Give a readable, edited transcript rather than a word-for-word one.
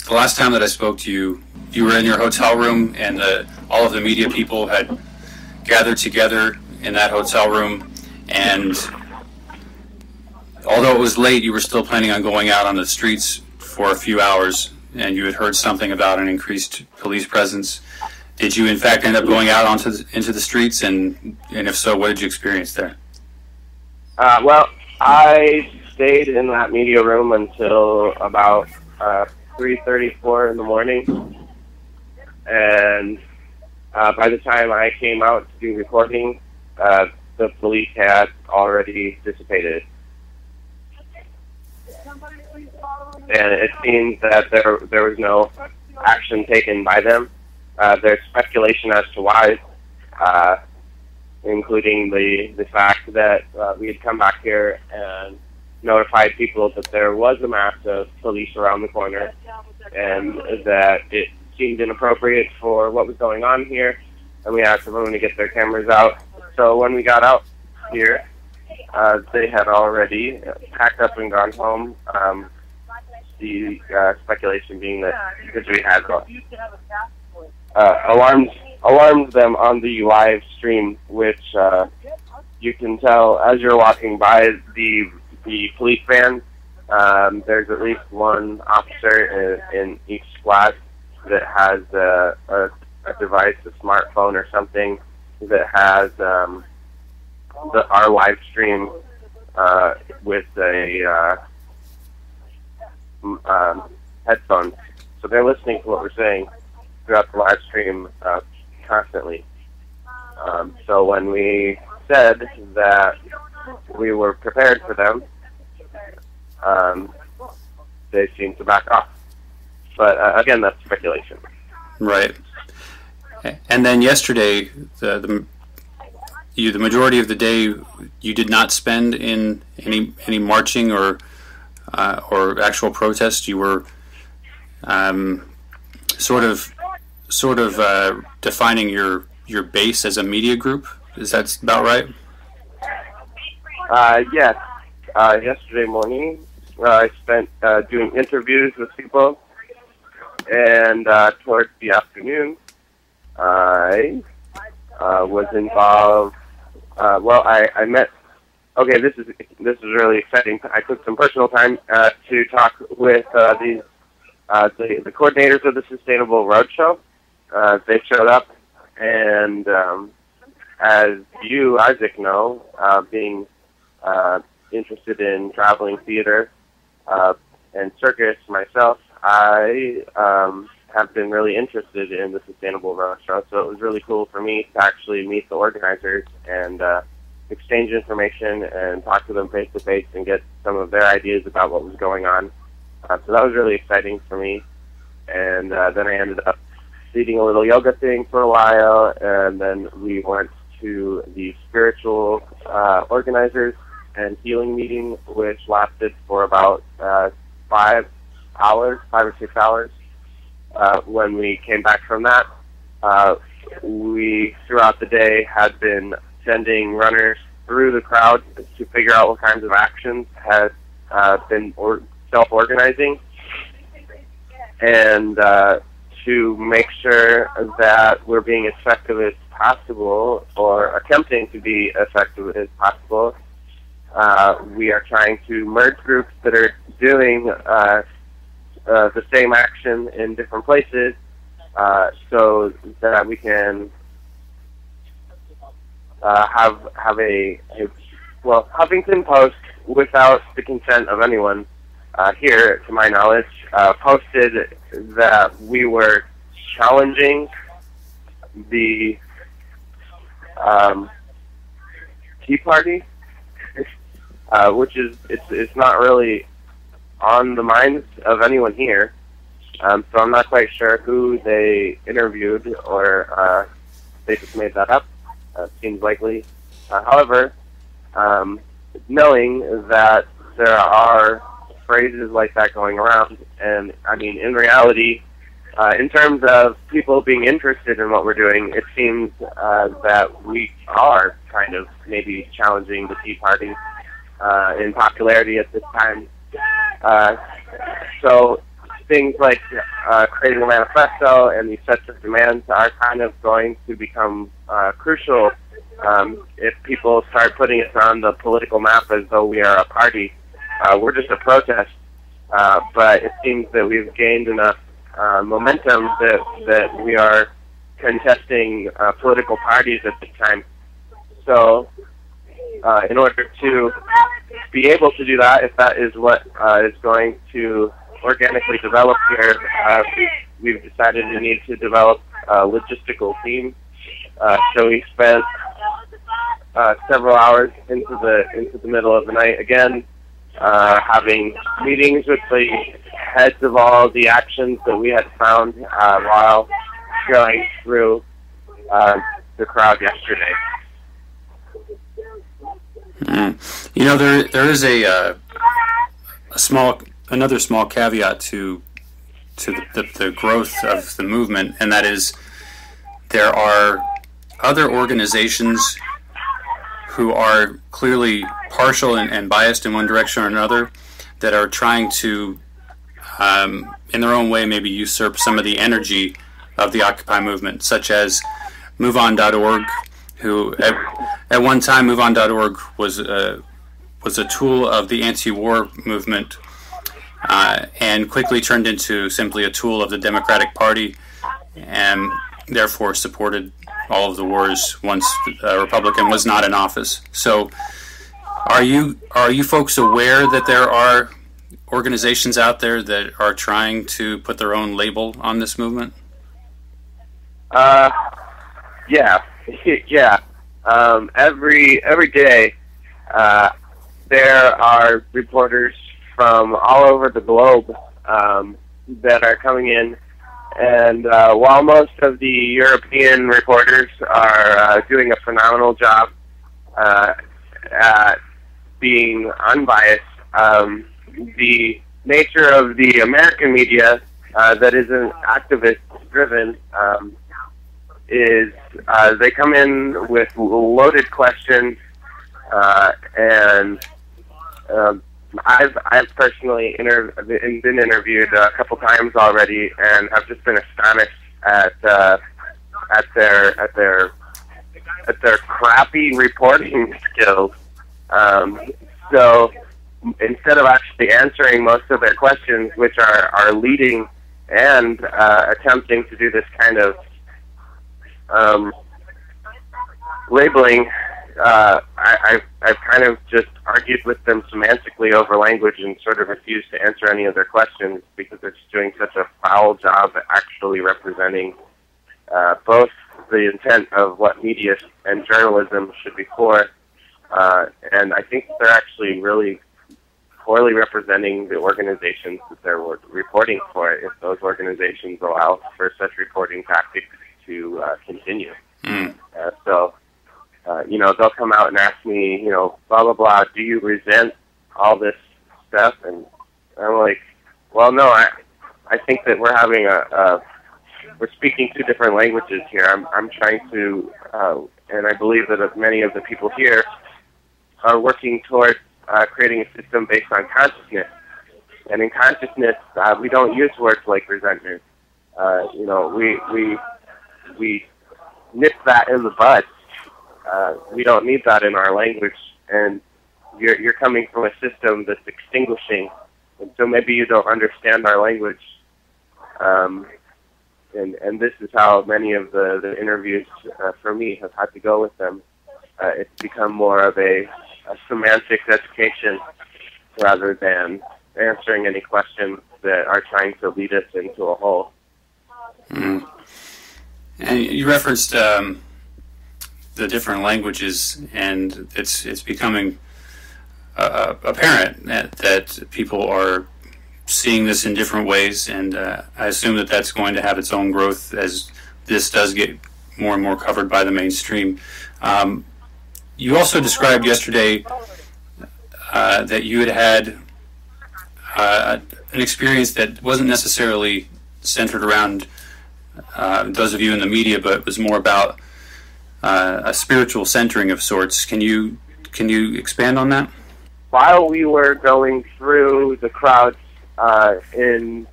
The last time that I spoke to you, you were in your hotel room, and all of the media people had gathered together in that hotel room, and although it was late, you were still planning on going out on the streets for a few hours, and you had heard something about an increased police presence. Did you, in fact, end up going out into the streets, and if so, what did you experience there? Well, I stayed in that media room until about 3:34 in the morning, and by the time I came out to do reporting, the police had already dissipated. And it seems that there was no action taken by them. There's speculation as to why, including the fact that we had come back here and notified people that there was a mass of police around the corner, and that it seemed inappropriate for what was going on here, and we asked everyone to get their cameras out. So when we got out here, they had already packed up and gone home. The speculation being that because we had alarmed them on the live stream, which you can tell as you're walking by the police van. There's at least one officer in each squad that has a device, a smartphone or something, that has our live stream with a headphones. So they're listening to what we're saying throughout the live stream constantly. So when we said that we were prepared for them, they seemed to back off. But again, that's speculation. Right. And then yesterday, the majority of the day you did not spend in any marching or actual protest. You were sort of defining your base as a media group. Is that about right? Yes. Yesterday morning, I spent doing interviews with people, and towards the afternoon, I was involved. I met. Okay, this is really exciting. I took some personal time to talk with the coordinators of the Sustainable Roadshow. They showed up, and as you, Isaac, know, being interested in traveling theater and circus myself, I have been really interested in the Sustainable Roadshow. So it was really cool for me to actually meet the organizers and exchange information and talk to them face to face and get some of their ideas about what was going on. So that was really exciting for me. And then I ended up leading a little yoga thing for a while, and then we went to the spiritual organizers and healing meeting, which lasted for about 5 or 6 hours. When we came back from that, we, throughout the day, had been sending runners through the crowd to figure out what kinds of actions had been self-organizing, and to make sure that we're being as effective as possible, or attempting to be effective as possible. We are trying to merge groups that are doing the same action in different places, so that we can have a Huffington Post, without the consent of anyone here, to my knowledge, posted that we were challenging the Tea Party, which is it's not really on the minds of anyone here. So I'm not quite sure who they interviewed, or they just made that up. Seems likely. However, knowing that there are phrases like that going around, and I mean, in reality, in terms of people being interested in what we're doing, it seems that we are kind of maybe challenging the Tea Party in popularity at this time. So things like creating a manifesto and these sets of demands are kind of going to become crucial if people start putting us on the political map as though we are a party. We're just a protest, but it seems that we've gained enough momentum that we are contesting political parties at this time. So in order to be able to do that, if that is what is going to organically develop here, we've decided we need to develop a logistical team. So we spent several hours into the middle of the night again, having meetings with the heads of all the actions that we had found while going through the crowd yesterday. You know, there is another small caveat to the growth of the movement, and that is there are other organizations who are clearly partial and biased in one direction or another that are trying to, in their own way, maybe usurp some of the energy of the Occupy movement, such as MoveOn.org, who at one time MoveOn.org was a tool of the anti-war movement and quickly turned into simply a tool of the Democratic Party, and therefore supported all of the wars once a Republican was not in office. So are you folks aware that there are organizations out there that are trying to put their own label on this movement? Yeah. Yeah. Every day, there are reporters from all over the globe that are coming in, and while most of the European reporters are doing a phenomenal job at being unbiased, the nature of the American media that isn't activist-driven is they come in with loaded questions, and I've personally been interviewed a couple times already, and have just been astonished at their crappy reporting skills. So instead of actually answering most of their questions, which are leading and attempting to do this kind of labeling, I've kind of just argued with them semantically over language and sort of refused to answer any of their questions because they're just doing such a foul job at actually representing both the intent of what media and journalism should be for, and I think they're actually really poorly representing the organizations that they're reporting for, if those organizations allow for such reporting tactics to continue. So, they'll come out and ask me, blah, blah, blah, do you resent all this stuff? And I'm like, well, no, I think that we're having we're speaking two different languages here. I'm trying to, and I believe that many of the people here are working towards creating a system based on consciousness. And in consciousness, we don't use words like resentment. We nip that in the bud. We don't need that in our language. And you're coming from a system that's extinguishing. And so maybe you don't understand our language. And this is how many of the interviews for me have had to go with them. It's become more of a semantics education rather than answering any questions that are trying to lead us into a hole. And you referenced the different languages, and it's becoming apparent that people are seeing this in different ways, and I assume that that's going to have its own growth as this does get more and more covered by the mainstream. You also described yesterday that you had an experience that wasn't necessarily centered around those of you in the media, but was more about a spiritual centering of sorts. Can you expand on that? While we were going through the crowds in